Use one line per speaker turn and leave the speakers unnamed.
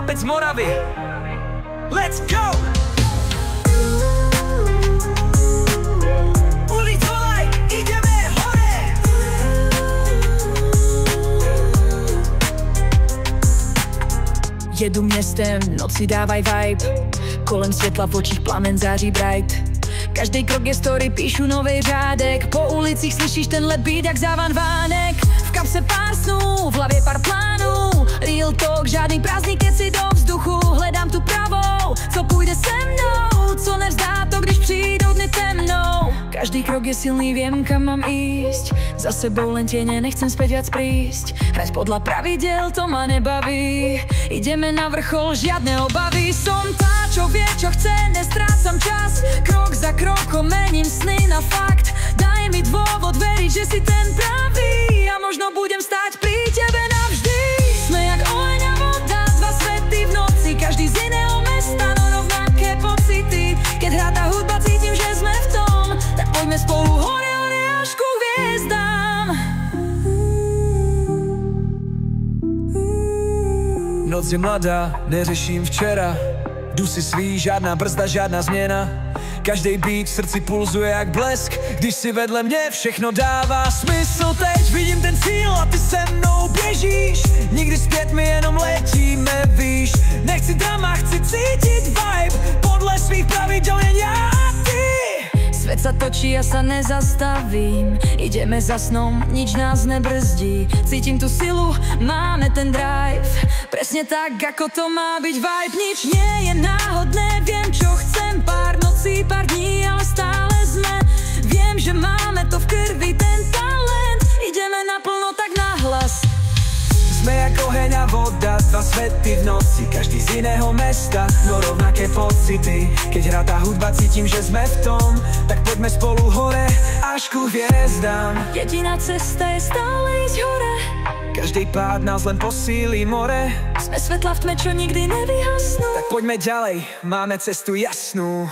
chlapec z Moravy. Let's go! Ulicolaj, ideme hore!
Jedu městem, noci dávaj vibe. Kolem světla v očích plamen září bright. Každý krok je story, píšu nový řádek. Po ulicích slyšíš tenhle beat jak závan vánek. V kapse pár snů, v hlavě pár plánů. Real talk, žádný prázdný keci do vzduchu. Hledám tu pravou, co půjde se mnou. Co nevzdá to, když přijdou dny temnou. Každý krok je silný, viem kam mám ísť. Za sebou len tiene, nechcem späť viac prísť. Hrať podľa pravidel, to ma nebaví. Ideme na vrchol, žiadne obavy. Som tá, čo vie, čo chce, nestrácam čas. Krok za krokom mením sny na fakt. Daj mi dôvod veriť, že si ten pravý. A možno budem stáť pri tebe navždy. Sme jak oheň a voda, dva svety v noci. Každý z iného mesta, no rovnaké pocity. Keď hrá tá hudba, cítim, že sme v tom. Tak poďme spolu hore, hore až ku hviezdám.
Noc je mladá, neřeším včera. Jdu si svý, žádná brzda, žádná změna. Každý beat v srdci pulzuje jak blesk. Když si vedle mě, všechno dává smysl. Teď vidím ten cíl a ty se mnou běžíš. Nikdy zpět my jenom letíme, víš. Nechci drama, chci cítit vibe. Podle svých pravidel jen já a ty.
Svet sa točí, ja sa nezastavím. Ideme za snom, nič nás nebrzdí. Cítim tú silu, máme ten drive. Presne tak, ako to má byť vibe. Nič nie je náhodné, viem čo chcem. Pár nocí, pár dní, ale stále sme. Viem, že máme to v krvi, ten talent. Ideme naplno, tak nahlas.
Sme jak oheň a voda, dva svety v noci. Každý z iného mesta, no rovnaké pocity. Keď hrá tá hudba, cítim, že sme v tom. Tak poďme spolu hore, až ku hviezdám.
Jediná cesta je stále ísť hore.
Každý pád nás len posíli more.
Sme svetla v tme, čo nikdy nevyhasnú.
Tak poďme ďalej, máme cestu jasnú.